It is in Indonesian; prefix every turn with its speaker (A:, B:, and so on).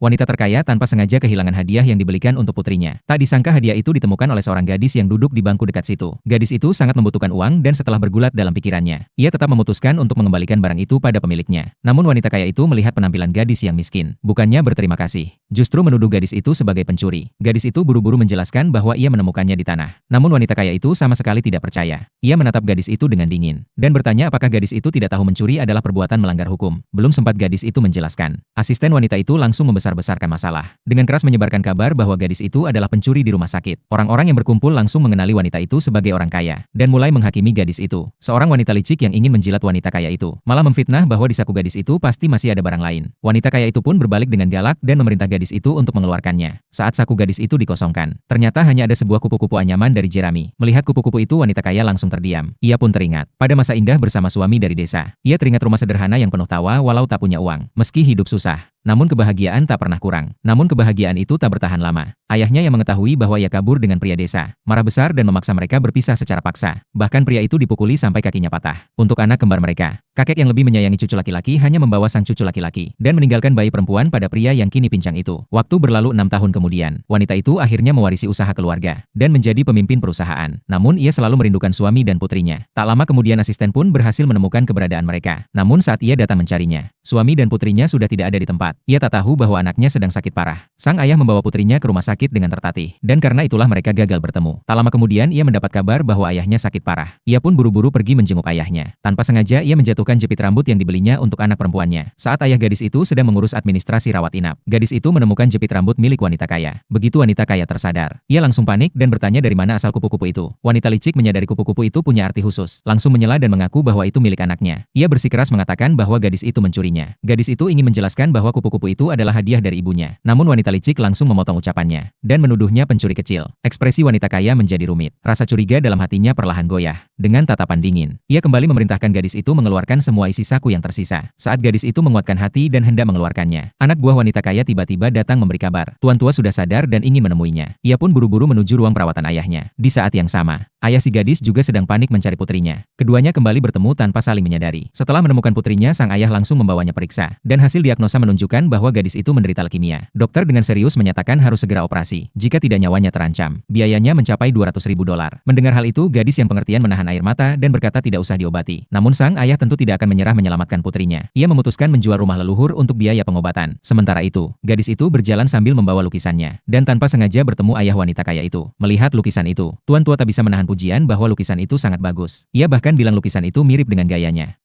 A: Wanita terkaya tanpa sengaja kehilangan hadiah yang dibelikan untuk putrinya. Tak disangka hadiah itu ditemukan oleh seorang gadis yang duduk di bangku dekat situ. Gadis itu sangat membutuhkan uang dan setelah bergulat dalam pikirannya, ia tetap memutuskan untuk mengembalikan barang itu pada pemiliknya. Namun wanita kaya itu melihat penampilan gadis yang miskin. Bukannya berterima kasih, justru menuduh gadis itu sebagai pencuri. Gadis itu buru-buru menjelaskan bahwa ia menemukannya di tanah. Namun wanita kaya itu sama sekali tidak percaya. Ia menatap gadis itu dengan dingin dan bertanya apakah gadis itu tidak tahu mencuri adalah perbuatan melanggar hukum. Belum sempat gadis itu menjelaskan, asisten wanita itu langsung membesar-besarkan masalah. Dengan keras menyebarkan kabar bahwa gadis itu adalah pencuri di rumah sakit. Orang-orang yang berkumpul langsung mengenali wanita itu sebagai orang kaya dan mulai menghakimi gadis itu. Seorang wanita licik yang ingin menjilat wanita kaya itu malah memfitnah bahwa di saku gadis itu pasti masih ada barang lain. Wanita kaya itu pun berbalik dengan galak dan memerintah gadis itu untuk mengeluarkannya. Saat saku gadis itu dikosongkan, ternyata hanya ada sebuah kupu-kupu anyaman dari Jeremy. Melihat kupu-kupu itu, wanita kaya langsung terdiam. Ia pun teringat pada masa indah bersama suami dari desa. Ia teringat rumah sederhana yang penuh tawa walau tak punya uang. Meski hidup susah, namun kebahagiaan tak pernah kurang. Namun kebahagiaan itu tak bertahan lama. Ayahnya yang mengetahui bahwa ia kabur dengan pria desa, marah besar dan memaksa mereka berpisah secara paksa. Bahkan pria itu dipukuli sampai kakinya patah. Untuk anak kembar mereka, kakek yang lebih menyayangi cucu laki-laki hanya membawa sang cucu laki-laki dan meninggalkan bayi perempuan pada pria yang kini pincang itu. Waktu berlalu 6 tahun kemudian, wanita itu akhirnya mewarisi usaha keluarga dan menjadi pemimpin perusahaan. Namun ia selalu merindukan suami dan putrinya. Tak lama kemudian asisten pun berhasil menemukan keberadaan mereka. Namun saat ia datang mencarinya, suami dan putrinya sudah tidak ada di tempat. Ia tak tahu bahwa anaknya sedang sakit parah. Sang ayah membawa putrinya ke rumah sakit dengan tertatih, dan karena itulah mereka gagal bertemu. Tak lama kemudian ia mendapat kabar bahwa ayahnya sakit parah. Ia pun buru-buru pergi menjenguk ayahnya. Tanpa sengaja ia menjatuhkan jepit rambut yang dibelinya untuk anak perempuannya. Saat ayah gadis itu sedang mengurus administrasi rawat inap, gadis itu menemukan jepit rambut milik wanita kaya. Begitu wanita kaya tersadar, ia langsung panik dan bertanya dari mana asal kupu-kupu itu. Wanita licik menyadari kupu-kupu itu punya arti khusus, langsung menyela dan mengaku bahwa itu milik anaknya. Ia bersikeras mengatakan bahwa gadis itu mencurinya. Gadis itu ingin menjelaskan bahwa kupu-kupu itu adalah hadiah dari ibunya. Namun wanita licik langsung memotong ucapannya dan menuduhnya pencuri kecil. Ekspresi wanita kaya menjadi rumit. Rasa curiga dalam hatinya perlahan goyah. Dengan tatapan dingin, ia kembali memerintahkan gadis itu mengeluarkan semua isi saku yang tersisa. Saat gadis itu menguatkan hati dan hendak mengeluarkannya, anak buah wanita kaya tiba-tiba datang memberi kabar. Tuan tua sudah sadar dan ingin menemuinya. Ia pun buru-buru menuju ruang perawatan ayahnya. Di saat yang sama, ayah si gadis juga sedang panik mencari putrinya. Keduanya kembali bertemu tanpa saling menyadari. Setelah menemukan putrinya, sang ayah langsung membawanya periksa. Dan hasil diagnosa menunjukkan bahwa gadis itu menderita leukemia. Dokter dengan serius menyatakan harus segera operasi. Jika tidak nyawanya terancam, biayanya mencapai $200.000. Mendengar hal itu, gadis yang pengertian menahan air mata dan berkata tidak usah diobati. Namun sang ayah tentu tidak akan menyerah menyelamatkan putrinya. Ia memutuskan menjual rumah leluhur untuk biaya pengobatan. Sementara itu, gadis itu berjalan sambil membawa lukisannya. Dan tanpa sengaja bertemu ayah wanita kaya itu. Melihat lukisan itu, tuan tua tak bisa menahan pujian bahwa lukisan itu sangat bagus. Ia bahkan bilang lukisan itu mirip dengan gayanya.